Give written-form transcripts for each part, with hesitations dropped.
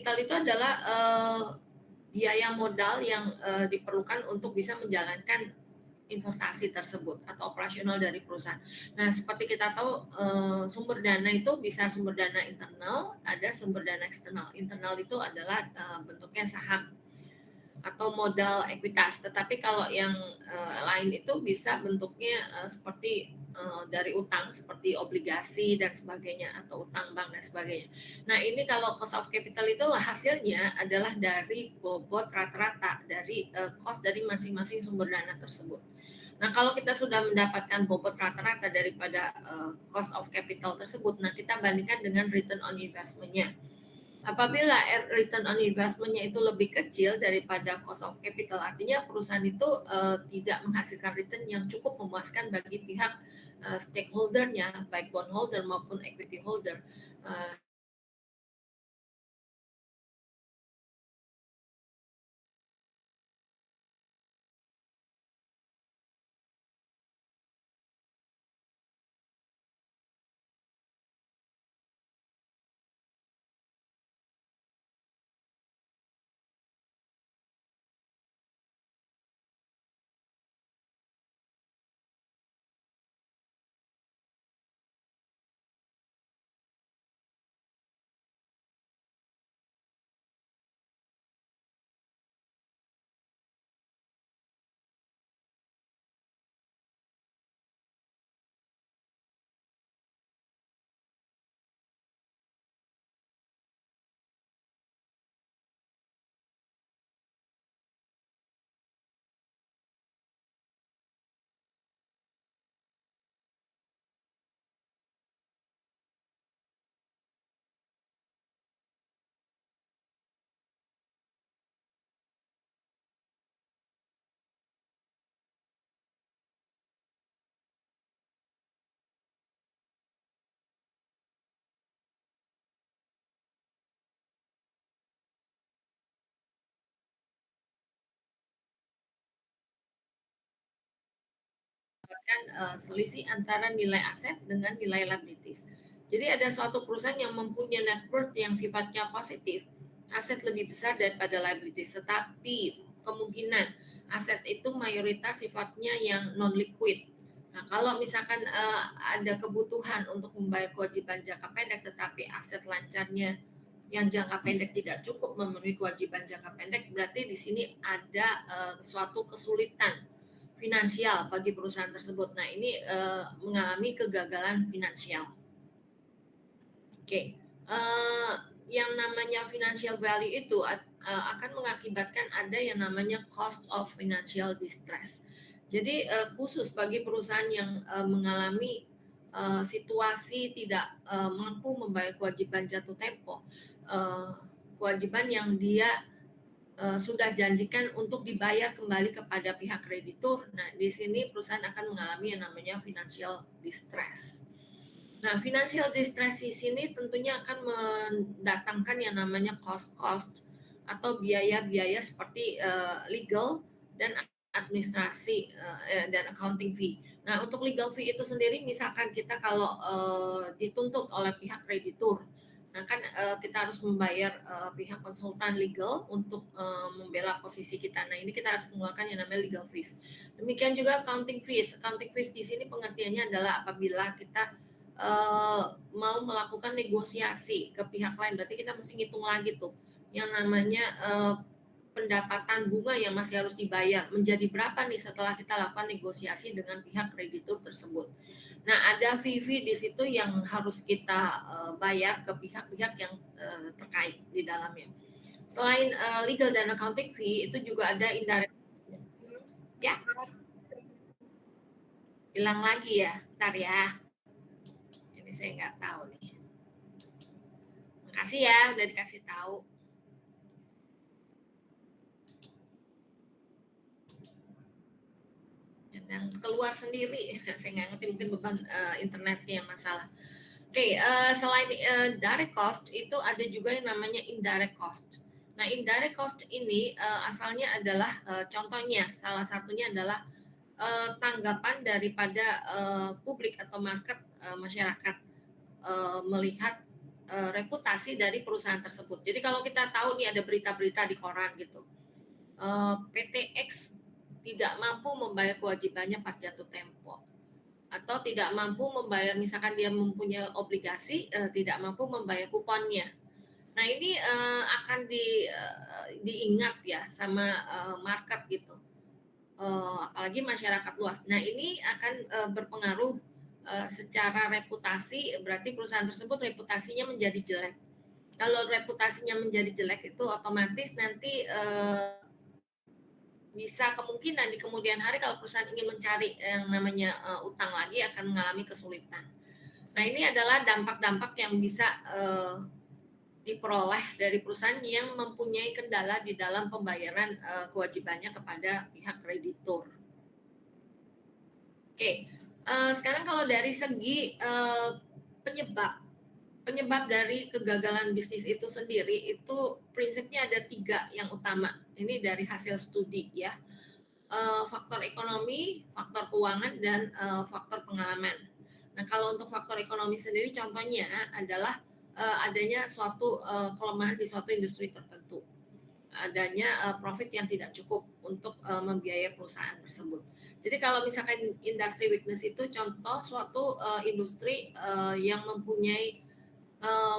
Capital itu adalah biaya modal yang diperlukan untuk bisa menjalankan investasi tersebut atau operasional dari perusahaan. Nah, seperti kita tahu sumber dana itu bisa sumber dana internal, ada sumber dana eksternal. Internal itu adalah bentuknya saham atau modal ekuitas. Tetapi kalau yang lain itu bisa bentuknya seperti dari utang, seperti obligasi dan sebagainya, atau utang bank dan sebagainya. Nah, ini kalau cost of capital itu hasilnya adalah dari bobot rata-rata dari cost dari masing-masing sumber dana tersebut. Nah, kalau kita sudah mendapatkan bobot rata-rata daripada cost of capital tersebut, nah kita bandingkan dengan return on investment-nya. Apabila return on investment-nya itu lebih kecil daripada cost of capital, artinya perusahaan itu tidak menghasilkan return yang cukup memuaskan bagi pihak stakeholder-nya, baik bondholder maupun equity holder. Selisih antara nilai aset dengan nilai liabilities. Jadi ada suatu perusahaan yang mempunyai net worth yang sifatnya positif, aset lebih besar daripada liabilities, tetapi kemungkinan aset itu mayoritas sifatnya yang non liquid. Nah, kalau misalkan ada kebutuhan untuk membayar kewajiban jangka pendek, tetapi aset lancarnya yang jangka pendek tidak cukup memenuhi kewajiban jangka pendek, berarti di sini ada suatu kesulitan finansial bagi perusahaan tersebut. Nah, ini mengalami kegagalan finansial. Oke, yang namanya financial value itu akan mengakibatkan ada yang namanya cost of financial distress. Jadi khusus bagi perusahaan yang mengalami situasi tidak mampu membayar kewajiban jatuh tempo, kewajiban yang dia sudah janjikan untuk dibayar kembali kepada pihak kreditur. Nah, di sini perusahaan akan mengalami yang namanya financial distress. Nah, financial distress di sini tentunya akan mendatangkan yang namanya cost atau biaya-biaya seperti legal dan administrasi dan accounting fee. Nah, untuk legal fee itu sendiri, misalkan kita kalau dituntut oleh pihak kreditur, nah kan kita harus membayar pihak konsultan legal untuk membela posisi kita. Nah, ini kita harus mengeluarkan yang namanya legal fees. Demikian juga accounting fees. Accounting fees di sini pengertiannya adalah apabila kita mau melakukan negosiasi ke pihak lain, berarti kita mesti ngitung lagi tuh yang namanya pendapatan bunga yang masih harus dibayar menjadi berapa nih setelah kita lakukan negosiasi dengan pihak kreditur tersebut. Nah, ada fee-fee di situ yang harus kita bayar ke pihak-pihak yang terkait di dalamnya. Selain legal dan accounting fee, itu juga ada indirect ya. Hilang lagi ya, bentar ya. Ini saya nggak tahu nih. Makasih ya udah dikasih tahu. Yang keluar sendiri, saya nggak ngerti, mungkin beban internetnya yang masalah. Oke, selain direct cost itu ada juga yang namanya indirect cost. Nah, indirect cost ini asalnya adalah contohnya salah satunya adalah tanggapan daripada publik atau market masyarakat melihat reputasi dari perusahaan tersebut. Jadi kalau kita tahu nih ada berita-berita di koran gitu, PT X tidak mampu membayar kewajibannya pas jatuh tempo, atau tidak mampu membayar, misalkan dia mempunyai obligasi, tidak mampu membayar kuponnya. Nah ini akan diingat ya sama market gitu, apalagi masyarakat luas. Nah ini akan berpengaruh secara reputasi, berarti perusahaan tersebut reputasinya menjadi jelek. Kalau reputasinya menjadi jelek itu otomatis nanti bisa kemungkinan di kemudian hari kalau perusahaan ingin mencari yang namanya utang lagi akan mengalami kesulitan. Nah ini adalah dampak-dampak yang bisa diperoleh dari perusahaan yang mempunyai kendala di dalam pembayaran kewajibannya kepada pihak kreditur. Oke, sekarang kalau dari segi penyebab dari kegagalan bisnis itu sendiri, itu prinsipnya ada 3 yang utama. Ini dari hasil studi ya. Faktor ekonomi, faktor keuangan, dan faktor pengalaman. Nah, kalau untuk faktor ekonomi sendiri contohnya adalah adanya suatu kelemahan di suatu industri tertentu. Adanya profit yang tidak cukup untuk membiayai perusahaan tersebut. Jadi kalau misalkan industry weakness itu contoh suatu industri yang mempunyai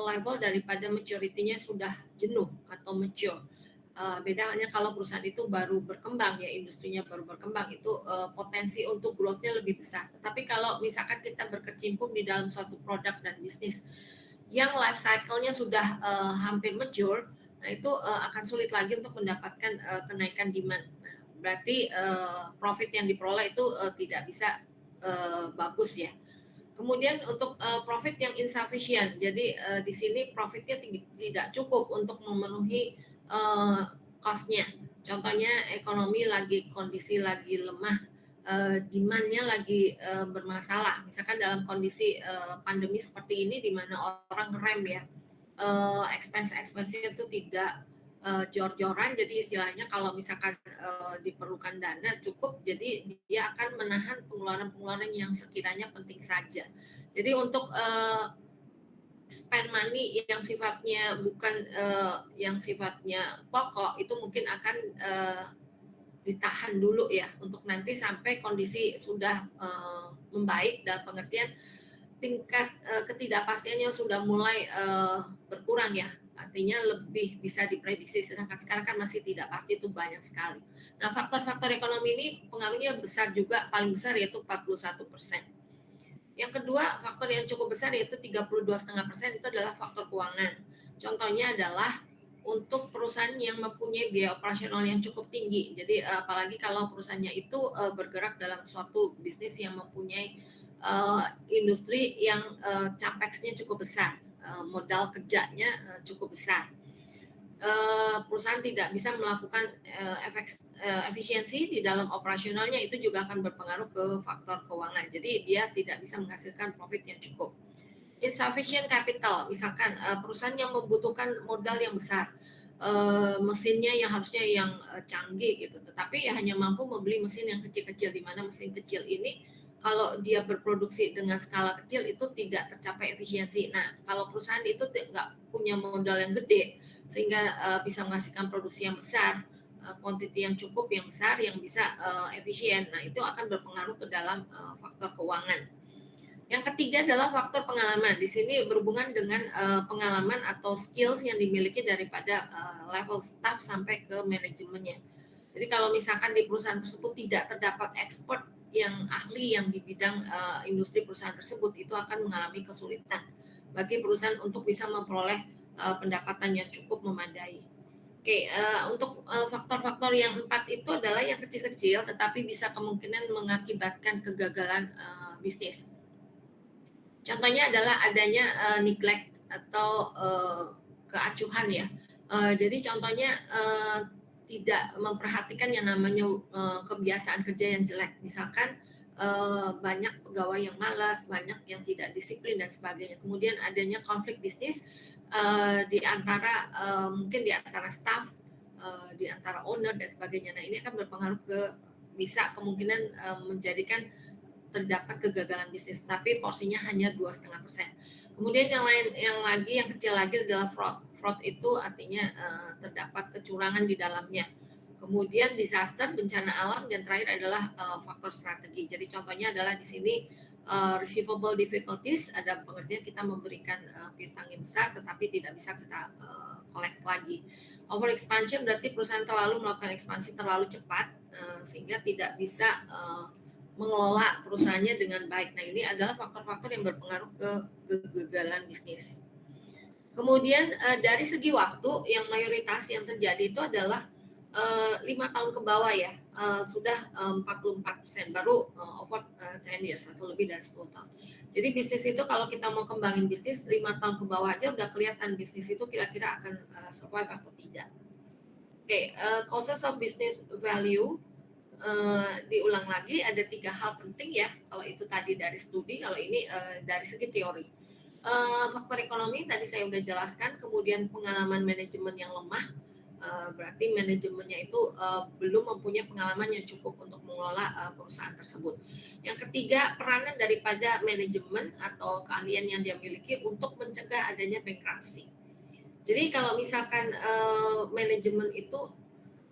level daripada maturity-nya sudah jenuh atau mature. Beda halnya kalau perusahaan itu baru berkembang ya, industrinya baru berkembang, itu potensi untuk growth-nya lebih besar. Tetapi kalau misalkan kita berkecimpung di dalam suatu produk dan bisnis yang life cycle-nya sudah hampir mature, nah itu akan sulit lagi untuk mendapatkan kenaikan demand. Nah, berarti profit yang diperoleh itu tidak bisa bagus ya. Kemudian untuk profit yang insufficient, jadi di sini profitnya tidak cukup untuk memenuhi cost-nya. Contohnya ekonomi lagi kondisi lagi lemah, demand-nya lagi bermasalah. Misalkan dalam kondisi pandemi seperti ini di mana orang rem ya, expense-nya itu tidak jor-joran, jadi istilahnya kalau misalkan diperlukan dana cukup, jadi dia akan menahan pengeluaran-pengeluaran yang sekiranya penting saja. Jadi untuk spend money yang sifatnya bukan yang sifatnya pokok itu mungkin akan ditahan dulu ya, untuk nanti sampai kondisi sudah membaik dalam pengertian tingkat ketidakpastiannya sudah mulai berkurang ya, artinya lebih bisa diprediksi, sedangkan sekarang kan masih tidak pasti, itu banyak sekali. Nah, faktor-faktor ekonomi ini pengaruhnya besar juga, paling besar yaitu 41%. Yang kedua, faktor yang cukup besar yaitu 32,5% itu adalah faktor keuangan. Contohnya adalah untuk perusahaan yang mempunyai biaya operasional yang cukup tinggi. Jadi apalagi kalau perusahaannya itu bergerak dalam suatu bisnis yang mempunyai industri yang capex-nya cukup besar, modal kerjanya cukup besar. Perusahaan tidak bisa melakukan efisiensi di dalam operasionalnya, itu juga akan berpengaruh ke faktor keuangan. Jadi dia tidak bisa menghasilkan profit yang cukup. Insufficient capital, misalkan perusahaan yang membutuhkan modal yang besar, mesinnya yang harusnya yang canggih gitu, tetapi ya hanya mampu membeli mesin yang kecil-kecil, di mana mesin kecil ini kalau dia berproduksi dengan skala kecil itu tidak tercapai efisiensi. Nah, kalau perusahaan itu nggak punya modal yang gede sehingga bisa menghasilkan produksi yang besar, quantity yang cukup yang besar yang bisa efisien. Nah, itu akan berpengaruh ke dalam faktor keuangan. Yang ketiga adalah faktor pengalaman. Di sini berhubungan dengan pengalaman atau skills yang dimiliki daripada level staff sampai ke manajemennya. Jadi kalau misalkan di perusahaan tersebut tidak terdapat expert yang ahli yang di bidang industri perusahaan tersebut, itu akan mengalami kesulitan bagi perusahaan untuk bisa memperoleh pendapatan yang cukup memadai. Oke, untuk faktor-faktor yang 4 itu adalah yang kecil-kecil tetapi bisa kemungkinan mengakibatkan kegagalan bisnis. Contohnya adalah adanya neglect atau keacuhan ya. Jadi contohnya tidak memperhatikan yang namanya kebiasaan kerja yang jelek. Misalkan banyak pegawai yang malas, banyak yang tidak disiplin dan sebagainya. Kemudian adanya konflik bisnis di antara mungkin di antara staff, di antara owner dan sebagainya. Nah, ini akan berpengaruh ke bisa kemungkinan menjadikan terdapat kegagalan bisnis, tapi porsinya hanya 2,5%. Kemudian yang kecil lagi adalah fraud. Fraud itu artinya terdapat kecurangan di dalamnya. Kemudian disaster, bencana alam, dan terakhir adalah faktor strategi. Jadi contohnya adalah di sini receivable difficulties, ada pengertian kita memberikan piutang yang besar tetapi tidak bisa kita collect lagi. Over expansion berarti perusahaan terlalu melakukan ekspansi terlalu cepat sehingga tidak bisa mengelola perusahaannya dengan baik. Nah, ini adalah faktor-faktor yang berpengaruh ke kegagalan bisnis. Kemudian dari segi waktu yang mayoritas yang terjadi itu adalah 5 tahun ke bawah ya, sudah 44%, baru over 10 years atau lebih dari 10 tahun. Jadi bisnis itu kalau kita mau kembangin bisnis 5 tahun ke bawah aja udah kelihatan bisnis itu kira-kira akan survive atau tidak. Oke, causes of business value, diulang lagi ada 3 hal penting ya, kalau itu tadi dari studi, kalau ini dari segi teori. Faktor ekonomi tadi saya udah jelaskan, kemudian pengalaman manajemen yang lemah, berarti manajemennya itu belum mempunyai pengalaman yang cukup untuk mengelola perusahaan tersebut. Yang ketiga, peranan daripada manajemen atau keahlian yang dia miliki untuk mencegah adanya bankruptcy. Jadi kalau misalkan manajemen itu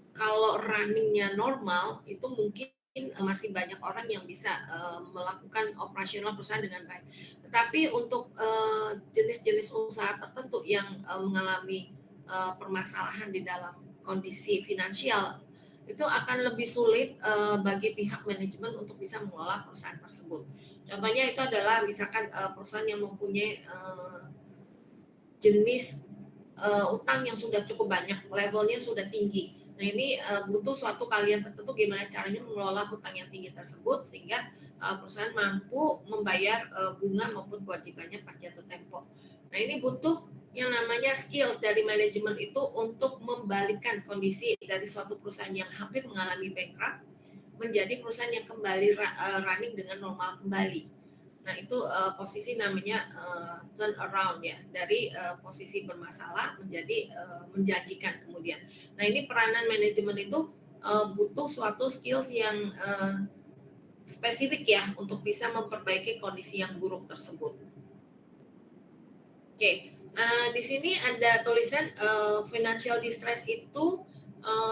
kalau runningnya normal itu mungkin masih banyak orang yang bisa melakukan operasional perusahaan dengan baik. Tetapi untuk jenis-jenis usaha tertentu yang mengalami permasalahan di dalam kondisi finansial itu akan lebih sulit bagi pihak manajemen untuk bisa mengelola perusahaan tersebut. Contohnya itu adalah misalkan perusahaan yang mempunyai jenis utang yang sudah cukup banyak, levelnya sudah tinggi. Nah, ini butuh suatu keahlian tertentu gimana caranya mengelola hutang yang tinggi tersebut sehingga perusahaan mampu membayar bunga maupun kewajibannya pas jatuh tempo. Nah, ini butuh yang namanya skills dari manajemen itu untuk membalikkan kondisi dari suatu perusahaan yang hampir mengalami bankrupt menjadi perusahaan yang kembali running dengan normal kembali. Nah, itu posisi namanya turn around ya, dari posisi bermasalah menjadi menjanjikan kemudian. Nah, ini peranan manajemen itu butuh suatu skills yang spesifik ya untuk bisa memperbaiki kondisi yang buruk tersebut. Oke, di sini ada tulisan financial distress itu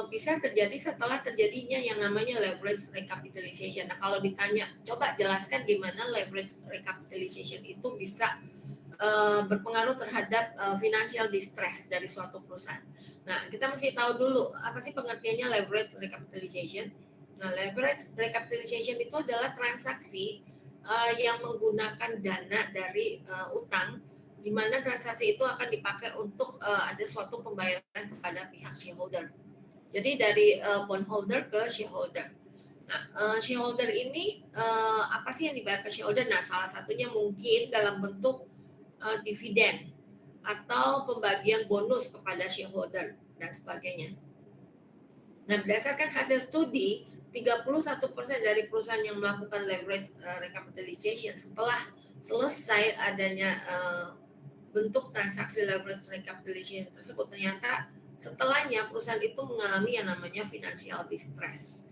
bisa terjadi setelah terjadinya yang namanya leverage recapitalization. Nah, kalau ditanya, coba jelaskan gimana leverage recapitalization itu bisa berpengaruh terhadap financial distress dari suatu perusahaan. Nah, kita mesti tahu dulu apa sih pengertiannya leverage recapitalization. Nah, leverage recapitalization itu adalah transaksi yang menggunakan dana dari utang, di mana transaksi itu akan dipakai untuk ada suatu pembayaran kepada pihak shareholder. Jadi dari bondholder ke shareholder. Nah, shareholder ini apa sih yang dibayar ke shareholder? Nah, salah satunya mungkin dalam bentuk dividen atau pembagian bonus kepada shareholder dan sebagainya. Nah, berdasarkan hasil studi, 31% dari perusahaan yang melakukan leverage recapitalization setelah selesai adanya bentuk transaksi leverage recapitalization tersebut, ternyata setelahnya perusahaan itu mengalami yang namanya financial distress.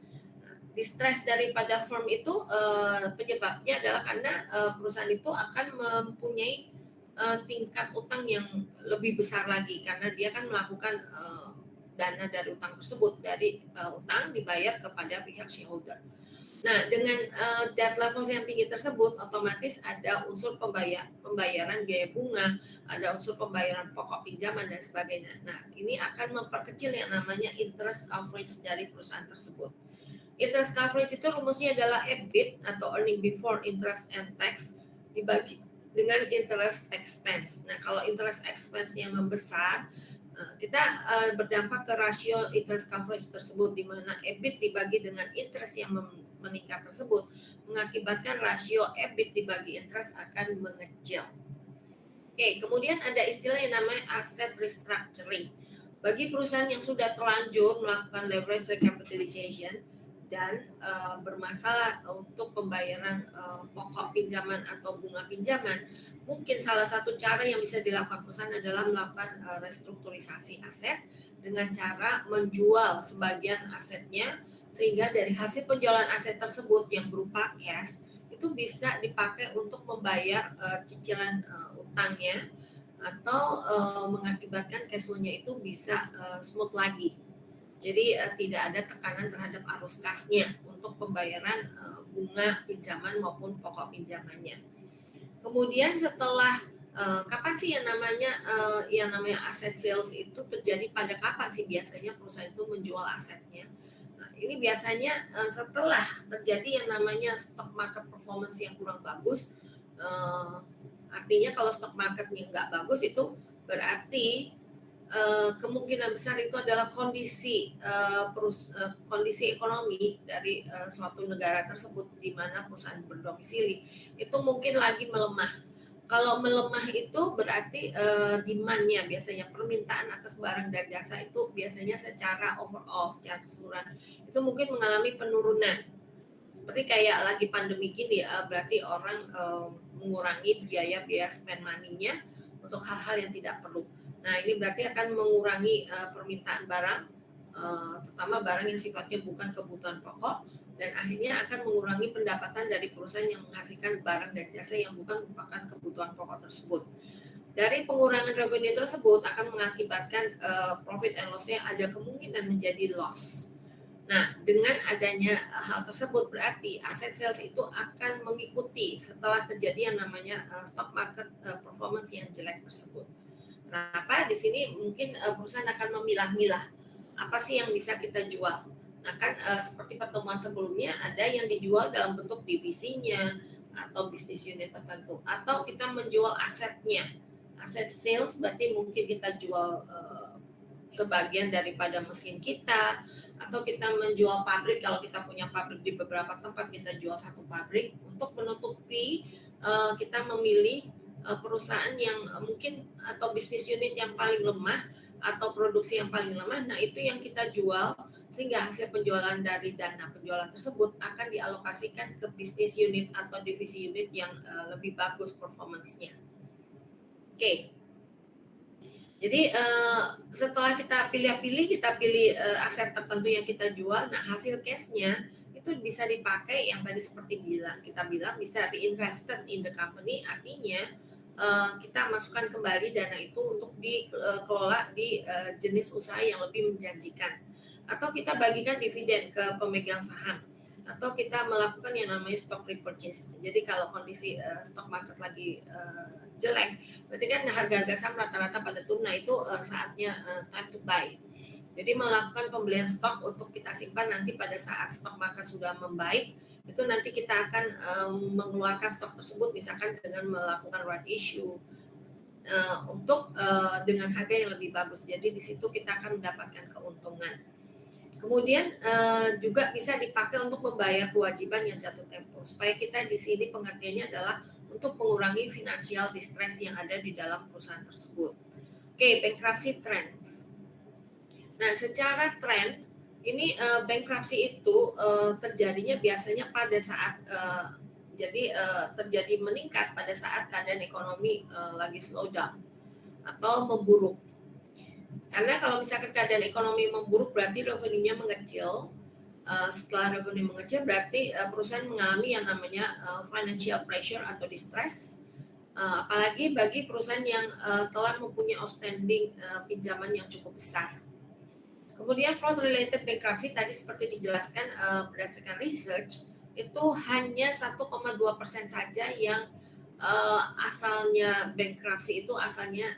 Distress daripada firm itu penyebabnya adalah karena perusahaan itu akan mempunyai tingkat utang yang lebih besar lagi karena dia kan melakukan dana dari utang tersebut, dari utang dibayar kepada pihak shareholder. Nah, dengan debt levels yang tinggi tersebut, otomatis ada unsur pembayaran biaya bunga, ada unsur pembayaran pokok pinjaman dan sebagainya. Nah, ini akan memperkecil yang namanya interest coverage dari perusahaan tersebut. Interest coverage itu rumusnya adalah EBIT atau earning before interest and tax dibagi dengan interest expense. Nah, kalau interest expense yang membesar, kita berdampak ke rasio interest coverage tersebut, di mana EBIT dibagi dengan interest yang meningkat tersebut mengakibatkan rasio EBIT dibagi interest akan mengecil. Oke, kemudian ada istilah yang namanya asset restructuring. Bagi perusahaan yang sudah terlanjur melakukan leverage recapitalization dan bermasalah untuk pembayaran pokok pinjaman atau bunga pinjaman, mungkin salah satu cara yang bisa dilakukan perusahaan adalah melakukan restrukturisasi aset dengan cara menjual sebagian asetnya, sehingga dari hasil penjualan aset tersebut yang berupa cash itu bisa dipakai untuk membayar cicilan utangnya atau mengakibatkan cash flow-nya itu bisa smooth lagi. Jadi tidak ada tekanan terhadap arus kasnya untuk pembayaran bunga pinjaman maupun pokok pinjamannya. Kemudian setelah kapan sih yang namanya aset sales itu terjadi, pada kapan sih biasanya perusahaan itu menjual asetnya? Nah, ini biasanya setelah terjadi yang namanya stock market performance yang kurang bagus. Artinya kalau stock marketnya nggak bagus itu berarti kemungkinan besar itu adalah kondisi ekonomi dari suatu negara tersebut di mana perusahaan berdomisili itu mungkin lagi melemah. Kalau melemah itu berarti demand-nya, biasanya permintaan atas barang dan jasa itu biasanya secara overall, secara keseluruhan itu mungkin mengalami penurunan. Seperti kayak lagi pandemi gini, berarti orang mengurangi biaya spend money-nya untuk hal-hal yang tidak perlu. Nah, ini berarti akan mengurangi permintaan barang, terutama barang yang sifatnya bukan kebutuhan pokok, dan akhirnya akan mengurangi pendapatan dari perusahaan yang menghasilkan barang dan jasa yang bukan merupakan kebutuhan pokok tersebut. Dari pengurangan revenue tersebut akan mengakibatkan profit and loss-nya ada kemungkinan menjadi loss. Nah, dengan adanya hal tersebut berarti aset sales itu akan mengikuti setelah terjadi yang namanya stock market performance yang jelek tersebut. Kenapa? Di sini mungkin perusahaan akan memilah-milah apa sih yang bisa kita jual. Nah, kan seperti pertemuan sebelumnya ada yang dijual dalam bentuk divisinya atau bisnis unit tertentu, atau kita menjual asetnya. Aset sales berarti mungkin kita jual sebagian daripada mesin kita, atau kita menjual pabrik. Kalau kita punya pabrik di beberapa tempat, kita jual satu pabrik untuk menutupi kita memilih perusahaan yang mungkin atau bisnis unit yang paling lemah atau produksi yang paling lemah. Nah, itu yang kita jual sehingga hasil penjualan dari dana penjualan tersebut akan dialokasikan ke bisnis unit atau divisi unit yang lebih bagus performance-nya. Oke. Jadi setelah kita pilih aset tertentu yang kita jual, nah hasil cashnya itu bisa dipakai yang tadi seperti kita bilang bisa reinvested in the company, artinya kita masukkan kembali dana itu untuk dikelola di jenis usaha yang lebih menjanjikan, atau kita bagikan dividen ke pemegang saham, atau kita melakukan yang namanya stock repurchase. Jadi kalau kondisi stock market lagi jelek, berarti kan harga saham rata-rata pada turun, nah itu saatnya time to buy. Jadi melakukan pembelian stok untuk kita simpan nanti pada saat stok market sudah membaik, itu nanti kita akan mengeluarkan stok tersebut misalkan dengan melakukan right issue untuk dengan harga yang lebih bagus. Jadi di situ kita akan mendapatkan keuntungan. Kemudian juga bisa dipakai untuk membayar kewajiban yang jatuh tempo. Supaya kita di sini pengertiannya adalah untuk mengurangi financial distress yang ada di dalam perusahaan tersebut. Oke, bankruptcy trends. Nah, secara tren ini bankruptcy itu terjadinya biasanya pada saat terjadi meningkat pada saat keadaan ekonomi lagi slow down atau memburuk. Karena kalau misalkan keadaan ekonomi memburuk berarti revenue-nya mengecil. Setelah revenue mengecil berarti perusahaan mengalami yang namanya financial pressure atau distress, apalagi bagi perusahaan yang telah mempunyai outstanding pinjaman yang cukup besar. Kemudian fraud related bankruptcy tadi seperti dijelaskan berdasarkan research itu hanya 1,2% saja yang asalnya bankruptcy itu asalnya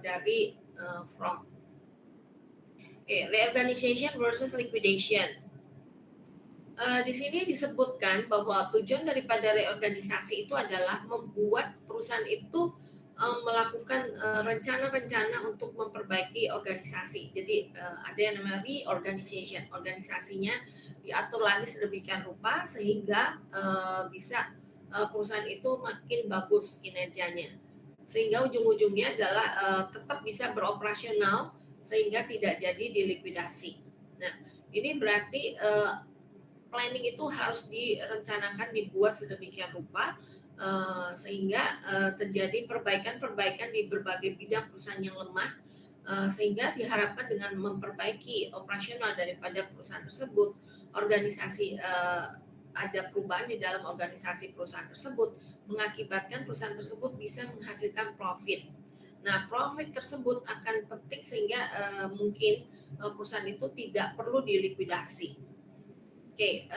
dari fraud. Reorganization versus liquidation. Di sini disebutkan bahwa tujuan daripada reorganisasi itu adalah membuat perusahaan itu melakukan rencana-rencana untuk memperbaiki organisasi. Jadi ada yang namanya reorganization, organisasinya diatur lagi sedemikian rupa sehingga bisa perusahaan itu makin bagus kinerjanya. Sehingga ujung-ujungnya adalah tetap bisa beroperasional sehingga tidak jadi dilikuidasi. Nah, ini berarti planning itu harus direncanakan, dibuat sedemikian rupa sehingga terjadi perbaikan-perbaikan di berbagai bidang perusahaan yang lemah, sehingga diharapkan dengan memperbaiki operasional daripada perusahaan tersebut, organisasi ada perubahan di dalam organisasi perusahaan tersebut, mengakibatkan perusahaan tersebut bisa menghasilkan profit. Nah, profit tersebut akan penting sehingga mungkin perusahaan itu tidak perlu dilikuidasi. Oke,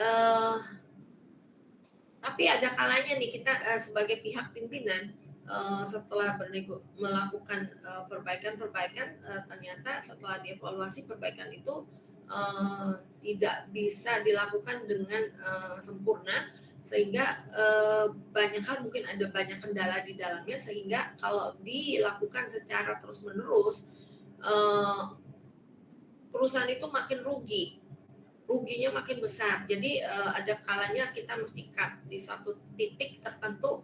tapi ada kalanya nih kita sebagai pihak pimpinan setelah melakukan perbaikan-perbaikan, ternyata setelah dievaluasi perbaikan itu tidak bisa dilakukan dengan sempurna, sehingga banyak hal mungkin ada banyak kendala di dalamnya, sehingga kalau dilakukan secara terus-menerus perusahaan itu makin ruginya makin besar. Jadi ada kalanya kita mesti cut di satu titik tertentu,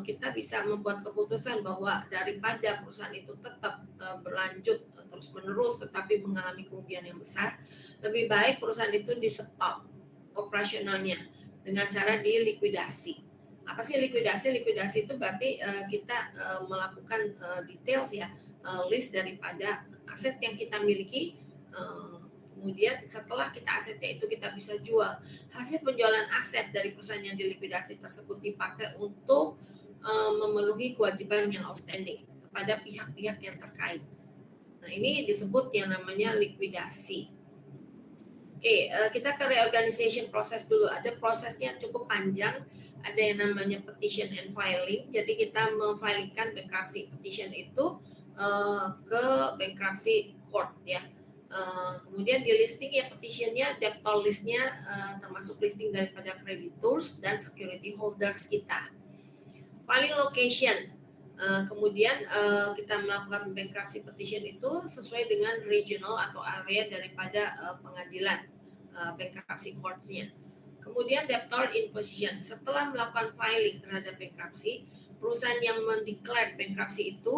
kita bisa membuat keputusan bahwa daripada perusahaan itu tetap berlanjut terus-menerus tetapi mengalami kerugian yang besar, lebih baik perusahaan itu di-stop operasionalnya dengan cara dilikuidasi. Apa sih likuidasi? Likuidasi itu berarti kita melakukan details ya, list daripada aset yang kita miliki, kemudian setelah kita asetnya itu kita bisa jual, hasil penjualan aset dari perusahaan yang dilikuidasi tersebut dipakai untuk memenuhi kewajiban yang outstanding kepada pihak-pihak yang terkait. Nah, ini disebut yang namanya likuidasi. Oke, kita ke reorganization proses dulu. Ada prosesnya cukup panjang. Ada yang namanya petition and filing. Jadi kita memfilingkan bankruptcy petition itu ke bankruptcy court ya. Kemudian di listing ya petitionnya, debtor listnya termasuk listing daripada creditors dan security holders kita. Filing location, kemudian kita melakukan bankruptcy petition itu sesuai dengan regional atau area daripada pengadilan bankruptcy courts-nya. Kemudian debtor in position, setelah melakukan filing terhadap bankruptcy, perusahaan yang mendeklar bankruptcy itu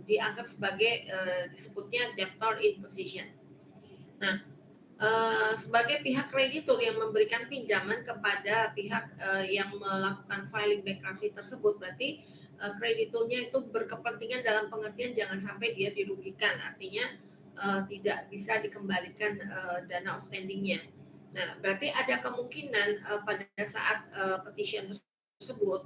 dianggap sebagai disebutnya debtor in position. Nah, sebagai pihak kreditur yang memberikan pinjaman kepada pihak yang melakukan filing bankruptcy tersebut, berarti krediturnya itu berkepentingan dalam pengertian jangan sampai dia dirugikan, artinya tidak bisa dikembalikan dana outstandingnya. Nah, berarti ada kemungkinan pada saat petition tersebut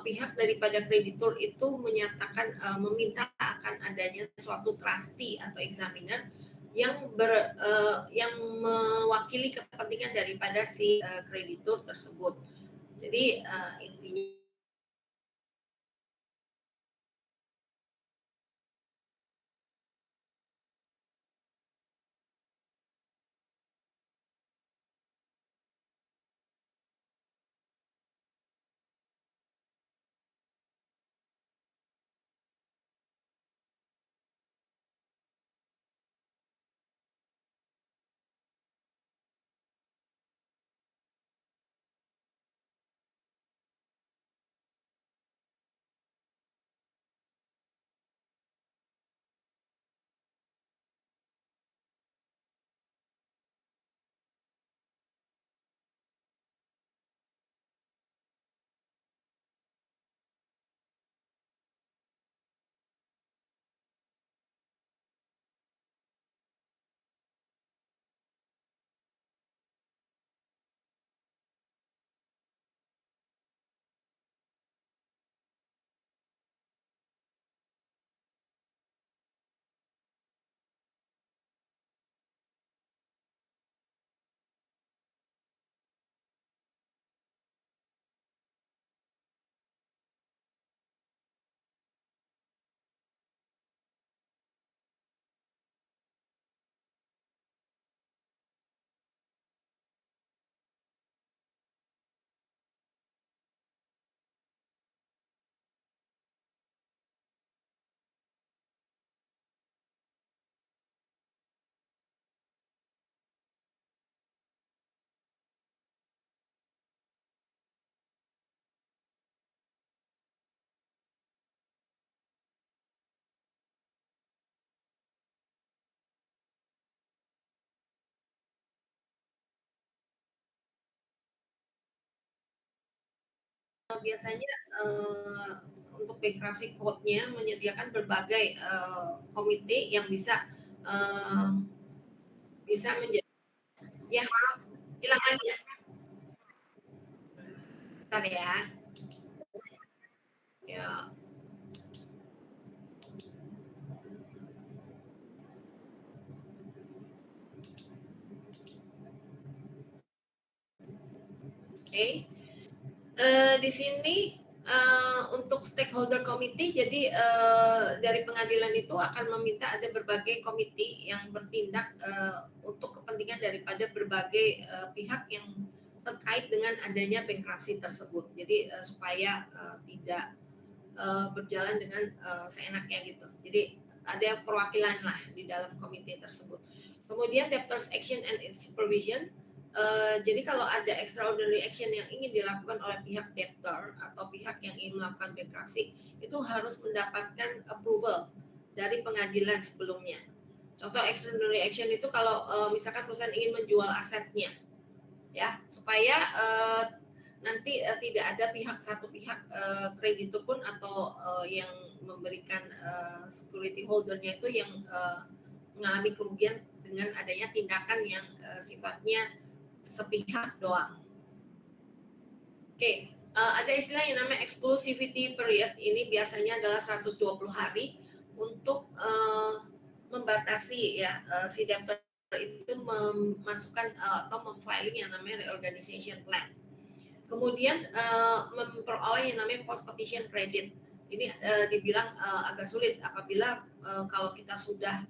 pihak daripada kreditur itu menyatakan meminta akan adanya suatu trustee atau examiner yang mewakili kepentingan daripada si kreditur tersebut. Jadi intinya biasanya untuk bankruptcy code-nya menyediakan berbagai komite yang bisa menjadi ya hilang lagi ya. Bentar ya. Ya. Oke. Di sini untuk stakeholder committee, jadi dari pengadilan itu akan meminta ada berbagai komite yang bertindak untuk kepentingan daripada berbagai pihak yang terkait dengan adanya bankruptcy tersebut. Jadi supaya tidak berjalan dengan seenaknya gitu. Jadi ada perwakilan lah di dalam komite tersebut. Kemudian debtors action and its supervision. Jadi kalau ada extraordinary action yang ingin dilakukan oleh pihak debtor atau pihak yang ingin melakukan bankruptcy, itu harus mendapatkan approval dari pengadilan sebelumnya. Contoh extraordinary action itu kalau misalkan perusahaan ingin menjual asetnya, ya supaya nanti tidak ada satu pihak kreditur pun atau yang memberikan security holdernya itu yang mengalami kerugian dengan adanya tindakan yang sifatnya sepihak doang. Oke, ada istilah yang namanya exclusivity period. Ini biasanya adalah 120 hari untuk membatasi ya si debtor itu memasukkan atau memfiling yang namanya reorganization plan. Kemudian memperoleh yang namanya post petition credit. Ini dibilang agak sulit apabila kalau kita sudah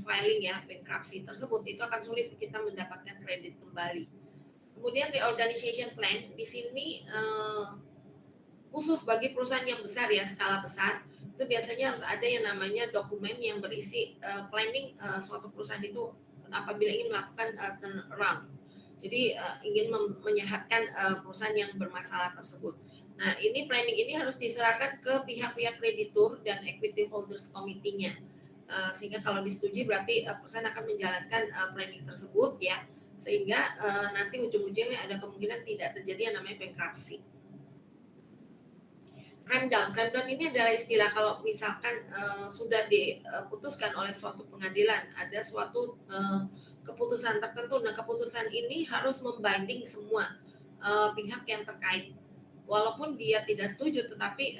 filing ya bankruptcy tersebut, itu akan sulit kita mendapatkan kredit kembali. Kemudian reorganization plan di sini khusus bagi perusahaan yang besar ya, skala besar, itu biasanya harus ada yang namanya dokumen yang berisi planning suatu perusahaan itu apabila ingin melakukan turnaround. Jadi ingin menyehatkan perusahaan yang bermasalah tersebut. Nah, ini planning ini harus diserahkan ke pihak-pihak kreditur dan equity holders committee-nya. Sehingga kalau disetujui berarti perusahaan akan menjalankan planning tersebut ya, sehingga nanti ujung-ujungnya ada kemungkinan tidak terjadi yang namanya bankruptcy. Cramdown ini adalah istilah kalau misalkan sudah diputuskan oleh suatu pengadilan, ada suatu keputusan tertentu. Nah, keputusan ini harus membinding semua pihak yang terkait. Walaupun dia tidak setuju, tetapi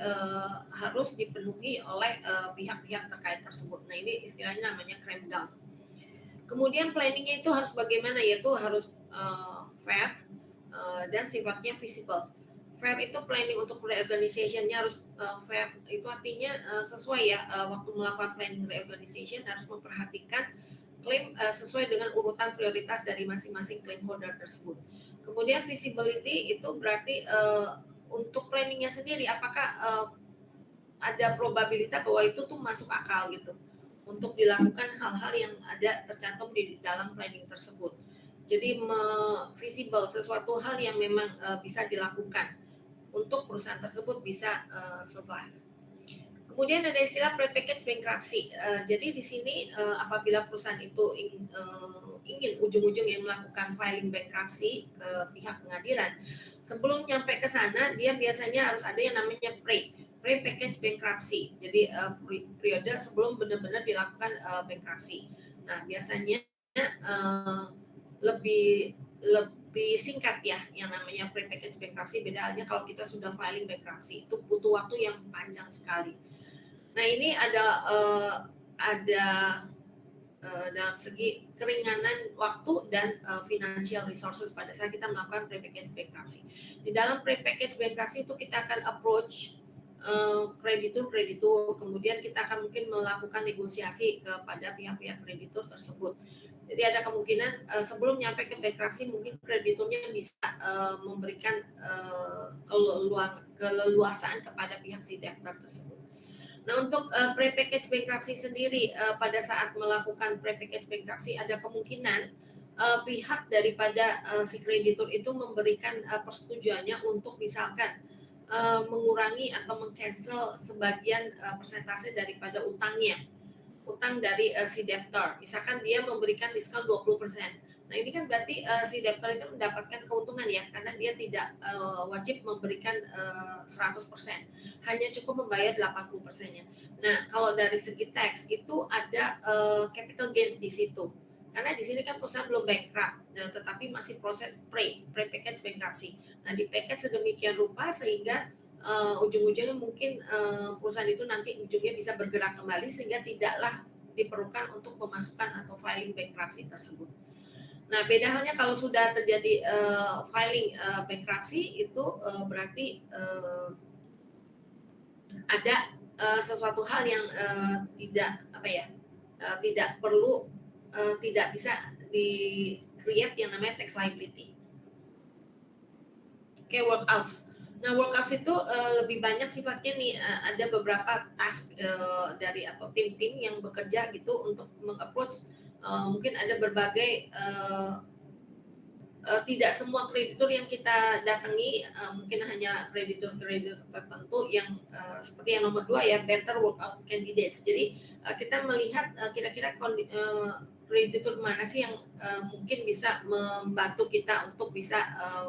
harus dipenuhi oleh pihak-pihak terkait tersebut. Nah, ini istilahnya namanya cramdown. Kemudian planningnya itu harus bagaimana, yaitu harus fair dan sifatnya visible. Fair itu planning untuk reorganization-nya harus fair, itu artinya sesuai ya, waktu melakukan planning reorganization harus memperhatikan klaim sesuai dengan urutan prioritas dari masing-masing claim holder tersebut. Kemudian visibility itu berarti untuk planningnya sendiri apakah ada probabilitas bahwa itu tuh masuk akal gitu untuk dilakukan hal-hal yang ada tercantum di dalam planning tersebut. Jadi visible sesuatu hal yang memang bisa dilakukan untuk perusahaan tersebut bisa survive. Kemudian ada istilah prepackage bankruptcy. Jadi di sini apabila perusahaan itu ingin ujung-ujungnya melakukan filing bankruptcy ke pihak pengadilan, sebelum nyampe ke sana dia biasanya harus ada yang namanya pre-package bankruptcy. Jadi periode sebelum benar-benar dilakukan bankruptcy. Nah, biasanya lebih singkat ya yang namanya pre-package bankruptcy. Beda halnya kalau kita sudah filing bankruptcy, itu butuh waktu yang panjang sekali. Nah, ini ada dalam segi keringanan waktu dan financial resources pada saat kita melakukan pre-package bankruptcy. Di dalam pre-package bankruptcy itu kita akan approach kreditur, kemudian kita akan mungkin melakukan negosiasi kepada pihak-pihak kreditur tersebut. Jadi ada kemungkinan sebelum nyampe ke bankruptcy mungkin krediturnya bisa memberikan keleluasaan kepada pihak si debtor tersebut. Nah, untuk pre-package bankruptcy sendiri pada saat melakukan pre-package bankruptcy ada kemungkinan pihak daripada si kreditur itu memberikan persetujuannya untuk misalkan mengurangi atau meng-cancel sebagian persentase daripada utang dari si debtor. Misalkan dia memberikan diskon 20%. Nah, ini kan berarti si debtor itu mendapatkan keuntungan ya, karena dia tidak wajib memberikan 100%. Hanya cukup membayar 80%-nya. Nah, kalau dari segi tax itu ada capital gains di situ. Karena di sini kan perusahaan belum bankrupt, tetapi masih proses pre-package bankruptcy. Nah, di package sedemikian rupa sehingga ujung-ujungnya mungkin perusahaan itu nanti ujungnya bisa bergerak kembali sehingga tidaklah diperlukan untuk pemasukan atau filing bankruptcy tersebut. Nah, beda halnya kalau sudah terjadi filing bankruptcy itu berarti ada sesuatu hal yang tidak perlu tidak bisa di create yang namanya tax liability. Oke, workouts. Nah, workouts itu lebih banyak sifatnya nih, ada beberapa task dari atau tim-tim yang bekerja gitu untuk mengapproach mungkin ada berbagai tidak semua kreditur yang kita datangi, mungkin hanya kreditur-kreditur tertentu yang seperti yang nomor 2 ya, better workout candidates. Jadi kita melihat kira-kira kreditur mana sih yang mungkin bisa membantu kita untuk bisa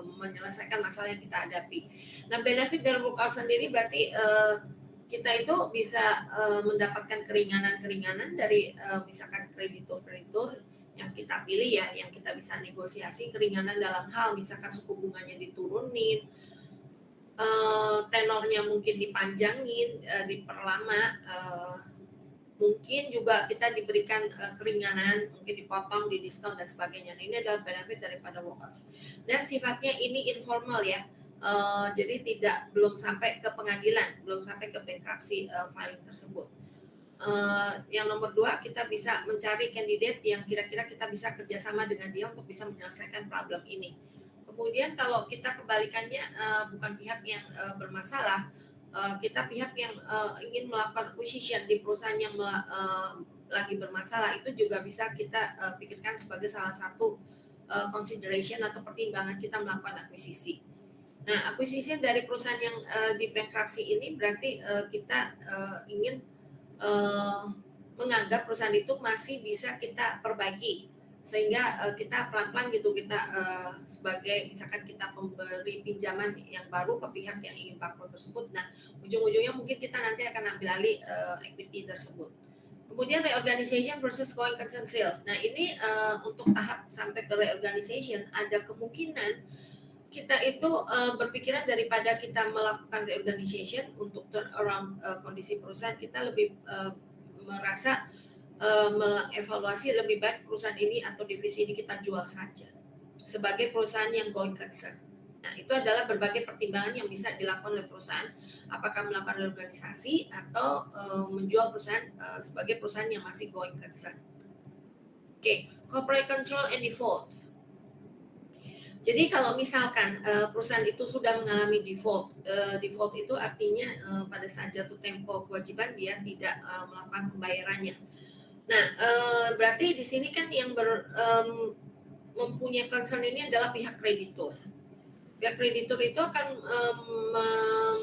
menyelesaikan masalah yang kita hadapi. Nah, benefit dari workout sendiri berarti kita itu bisa mendapatkan keringanan-keringanan dari misalkan kreditur-kreditur yang kita pilih ya, yang kita bisa negosiasi keringanan dalam hal misalkan suku bunganya diturunin, tenornya mungkin dipanjangin, diperlama, mungkin juga kita diberikan keringanan, mungkin dipotong, didiskon dan sebagainya. Nah, ini adalah benefit daripada workouts. Dan sifatnya ini informal ya, jadi belum sampai ke pengadilan, belum sampai ke bankruptcy filing tersebut. Yang nomor 2 kita bisa mencari kandidat yang kira-kira kita bisa kerjasama dengan dia untuk bisa menyelesaikan problem ini. Kemudian kalau kita kebalikannya bukan pihak yang bermasalah, kita pihak yang ingin melakukan acquisition di perusahaan yang lagi bermasalah, itu juga bisa kita pikirkan sebagai salah satu consideration atau pertimbangan kita melakukan akuisisi. Nah, akuisisi dari perusahaan yang di bankruptcy ini berarti kita ingin menganggap perusahaan itu masih bisa kita perbaiki sehingga kita pelan-pelan gitu kita sebagai misalkan kita pemberi pinjaman yang baru ke pihak yang ingin bangkrut tersebut. Nah, ujung-ujungnya mungkin kita nanti akan ambil alih equity tersebut. Kemudian reorganization versus going concern sales. Nah, ini untuk tahap sampai ke reorganization ada kemungkinan kita itu berpikiran daripada kita melakukan reorganization untuk turn around kondisi perusahaan, kita lebih merasa mengevaluasi lebih baik perusahaan ini atau divisi ini kita jual saja sebagai perusahaan yang going concern. Nah, itu adalah berbagai pertimbangan yang bisa dilakukan oleh perusahaan, apakah melakukan reorganisasi atau menjual perusahaan sebagai perusahaan yang masih going concern. Oke, corporate control and default. Jadi kalau misalkan perusahaan itu sudah mengalami default itu artinya pada saat jatuh tempo kewajiban dia tidak melakukan pembayarannya. Nah, berarti di sini kan yang mempunyai concern ini adalah pihak kreditur. Pihak kreditur itu akan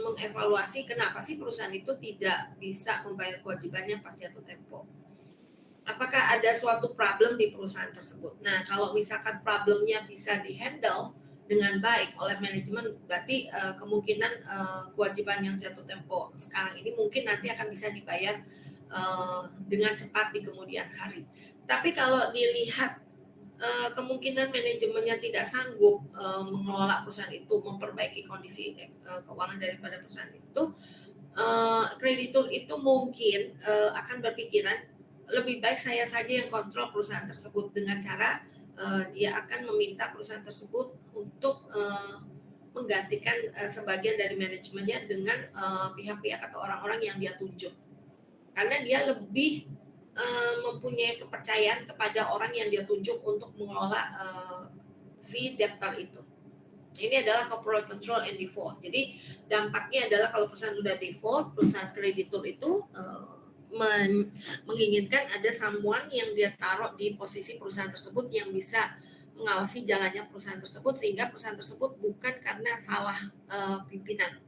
mengevaluasi kenapa sih perusahaan itu tidak bisa membayar kewajibannya pas jatuh tempo. Apakah ada suatu problem di perusahaan tersebut. Nah, kalau misalkan problemnya bisa dihandle dengan baik oleh manajemen, berarti kemungkinan kewajiban yang jatuh tempo sekarang ini mungkin nanti akan bisa dibayar dengan cepat di kemudian hari. Tapi kalau dilihat kemungkinan manajemennya tidak sanggup mengelola perusahaan itu, memperbaiki kondisi keuangan daripada perusahaan itu, kreditur itu mungkin akan berpikiran lebih baik saya saja yang kontrol perusahaan tersebut dengan cara dia akan meminta perusahaan tersebut untuk menggantikan sebagian dari manajemennya dengan pihak-pihak atau orang-orang yang dia tunjuk. Karena dia lebih mempunyai kepercayaan kepada orang yang dia tunjuk untuk mengelola si debtor itu. Ini adalah corporate control and default. Jadi dampaknya adalah kalau perusahaan sudah default, perusahaan kreditur itu menginginkan ada someone yang dia taruh di posisi perusahaan tersebut yang bisa mengawasi jalannya perusahaan tersebut sehingga perusahaan tersebut bukan karena salah pimpinan.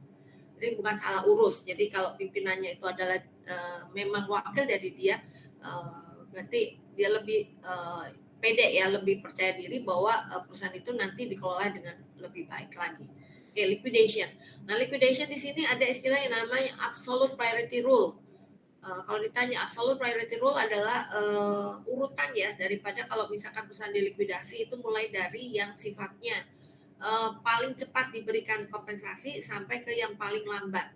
Jadi bukan salah urus. Jadi kalau pimpinannya itu adalah memang wakil dari dia, berarti dia lebih pede ya, lebih percaya diri bahwa perusahaan itu nanti dikelola dengan lebih baik lagi. Oke, liquidation. Nah, liquidation di sini ada istilah yang namanya absolute priority rule. Kalau ditanya absolute priority rule adalah urutan ya daripada kalau misalkan perusahaan dilikuidasi itu mulai dari yang sifatnya paling cepat diberikan kompensasi sampai ke yang paling lambat.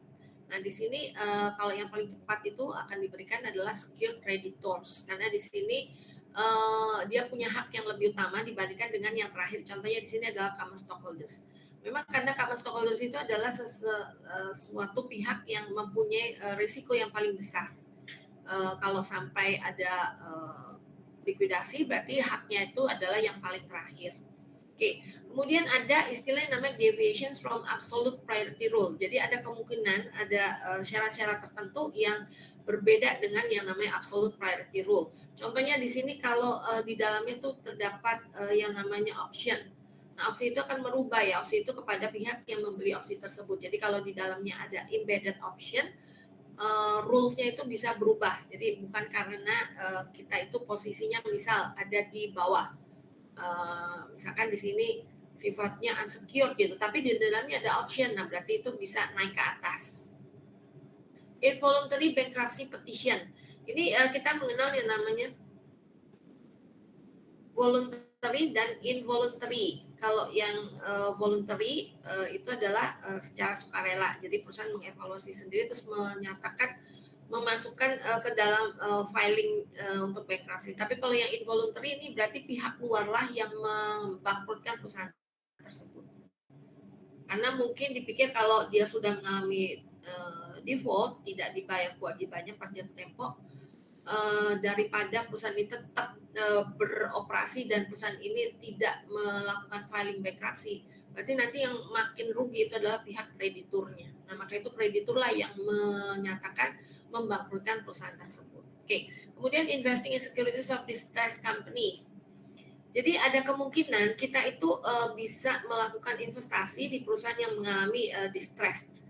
Nah, di sini kalau yang paling cepat itu akan diberikan adalah secured creditors karena di sini dia punya hak yang lebih utama dibandingkan dengan yang terakhir. Contohnya di sini adalah common stockholders. Memang karena common stockholders itu adalah suatu pihak yang mempunyai risiko yang paling besar. Kalau sampai ada likuidasi berarti haknya itu adalah yang paling terakhir. Oke, kemudian ada istilah yang namanya deviations from absolute priority rule. Jadi ada kemungkinan ada syarat-syarat tertentu yang berbeda dengan yang namanya absolute priority rule. Contohnya di sini kalau di dalamnya tuh terdapat yang namanya option. Nah, opsi itu akan merubah ya, opsi itu kepada pihak yang membeli opsi tersebut. Jadi kalau di dalamnya ada embedded option, rules-nya itu bisa berubah. Jadi bukan karena kita itu posisinya misal ada di bawah. Misalkan di sini sifatnya unsecured gitu, tapi di dalamnya ada option, nah berarti itu bisa naik ke atas. Involuntary bankruptcy petition. Ini kita mengenal yang namanya voluntary dan involuntary. Kalau yang voluntary itu adalah secara sukarela. Jadi perusahaan mengevaluasi sendiri terus menyatakan memasukkan ke dalam filing untuk bankruptcy. Tapi kalau yang involuntary ini berarti pihak luar lah yang membangkrutkan perusahaan tersebut. Karena mungkin dipikir kalau dia sudah mengalami default, tidak dibayar kewajibannya pas jatuh tempo, daripada perusahaan ini tetap beroperasi dan perusahaan ini tidak melakukan filing bankruptcy, berarti nanti yang makin rugi itu adalah pihak krediturnya. Nah, maka itu krediturlah yang menyatakan membangkrutkan perusahaan tersebut. Oke, kemudian investing in securities of distressed company. Jadi ada kemungkinan kita itu bisa melakukan investasi di perusahaan yang mengalami distressed.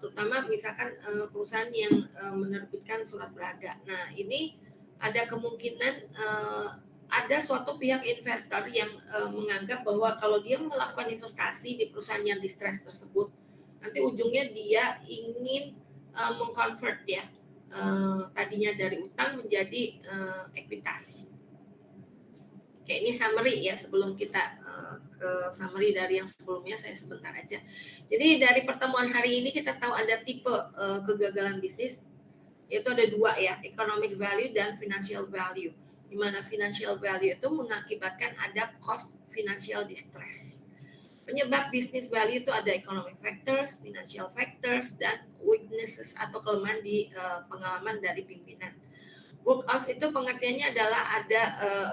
Terutama misalkan perusahaan yang menerbitkan surat berharga. Nah, ini ada kemungkinan ada suatu pihak investor yang menganggap bahwa kalau dia melakukan investasi di perusahaan yang distress tersebut, nanti ujungnya dia ingin mengconvert ya tadinya dari utang menjadi ekuitas. Oke, ini summary ya sebelum kita ke summary dari yang sebelumnya, saya sebentar aja. Jadi dari pertemuan hari ini kita tahu ada tipe kegagalan bisnis, yaitu ada dua ya, economic value dan financial value. Di mana financial value itu mengakibatkan ada cost financial distress. Penyebab business value itu ada economic factors, financial factors, dan weaknesses atau kelemahan di pengalaman dari pimpinan. Workouts itu pengertiannya adalah ada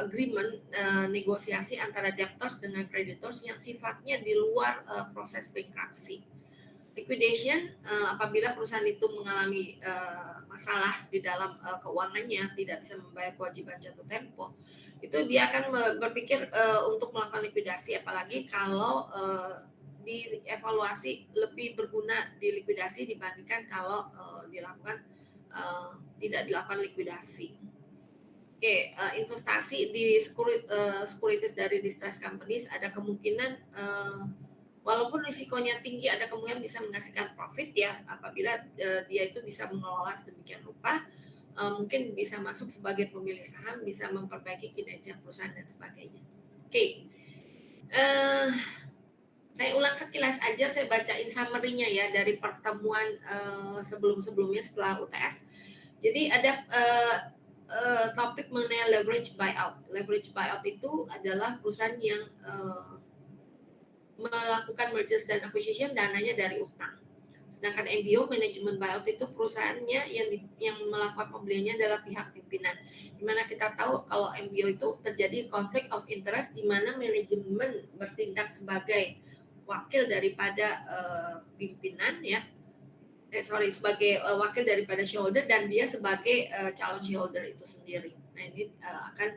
agreement, negosiasi antara debtors dengan creditors yang sifatnya di luar proses bankruptcy. Liquidation, apabila perusahaan itu mengalami masalah di dalam keuangannya, tidak bisa membayar kewajiban jatuh tempo, itu dia akan berpikir untuk melakukan likuidasi, apalagi kalau dievaluasi lebih berguna di likuidasi dibandingkan kalau dilakukan tidak dilakukan likuidasi. Oke, investasi di securities dari distressed companies ada kemungkinan walaupun risikonya tinggi, ada kemungkinan bisa menghasilkan profit ya apabila dia itu bisa mengelola sedemikian rupa, mungkin bisa masuk sebagai pemilik saham, bisa memperbaiki kinerja perusahaan dan sebagainya. Oke. Saya ulang sekilas aja, saya bacain summary-nya ya dari pertemuan sebelum-sebelumnya setelah UTS. Jadi ada topik mengenai leverage buyout. Leverage buyout itu adalah perusahaan yang melakukan mergers dan acquisition dananya dari utang. Sedangkan MBO, manajemen buyout, itu perusahaannya yang melakukan pembeliannya adalah pihak pimpinan. Dimana kita tahu kalau MBO itu terjadi conflict of interest di mana manajemen bertindak sebagai wakil daripada pimpinan ya. Sebagai wakil daripada shareholder dan dia sebagai calon shareholder itu sendiri. Nah, ini akan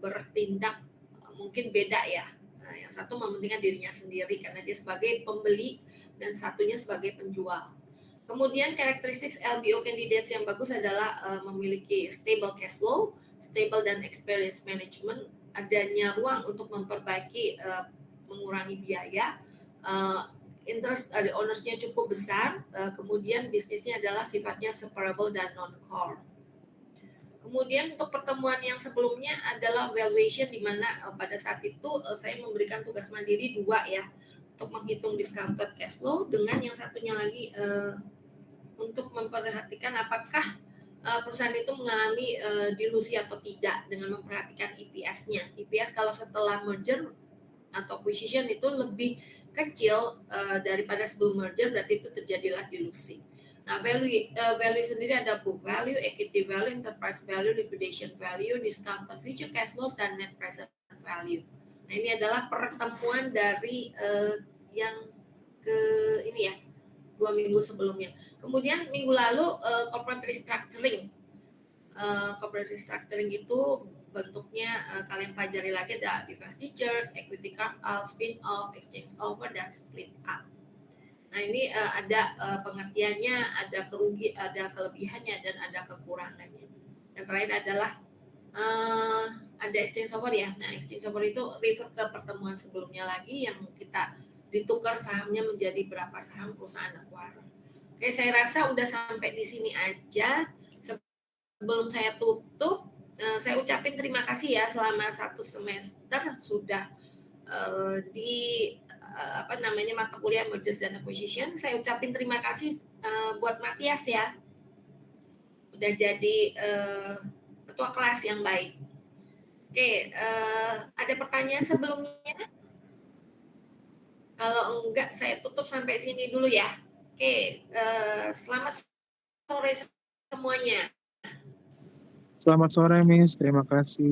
bertindak mungkin beda ya. Nah, yang satu mementingkan dirinya sendiri karena dia sebagai pembeli dan satunya sebagai penjual. Kemudian karakteristik LBO candidates yang bagus adalah memiliki stable cash flow, stable dan experience management, adanya ruang untuk memperbaiki mengurangi biaya, interest dari ownersnya cukup besar, kemudian bisnisnya adalah sifatnya separable dan non-core. Kemudian untuk pertemuan yang sebelumnya adalah valuation, di mana pada saat itu saya memberikan tugas mandiri 2 ya, untuk menghitung discounted cash flow, dengan yang satunya lagi untuk memperhatikan apakah perusahaan itu mengalami dilusi atau tidak, dengan memperhatikan EPS-nya. EPS kalau setelah merger atau acquisition itu lebih kecil daripada sebelum merger, berarti itu terjadilah dilusi. Nah, value sendiri ada book value, equity value, enterprise value, liquidation value, discounted future cash flows, dan net present value. Nah, ini adalah pertemuan dari yang ke ini ya, 2 minggu sebelumnya. Kemudian minggu lalu corporate restructuring. Corporate restructuring itu bentuknya kalian pelajari lagi, ada divestitures, equity carve out, spin off, exchange over, dan split up. Nah, ini ada pengertiannya, ada kelebihannya, dan ada kekurangannya. Yang terakhir adalah ada exchange over ya. Nah, exchange over itu refer ke pertemuan sebelumnya lagi, yang kita ditukar sahamnya menjadi berapa saham perusahaan acquirer. Oke, saya rasa udah sampai di sini aja. Sebelum saya tutup, saya ucapin terima kasih ya, selama 1 semester sudah di mata kuliah Mergers dan Acquisition. Saya ucapin terima kasih buat Matias ya, udah jadi ketua kelas yang baik. Oke, ada pertanyaan sebelumnya? Kalau enggak, saya tutup sampai sini dulu ya. Oke, selamat sore semuanya. Selamat sore, Miss. Terima kasih.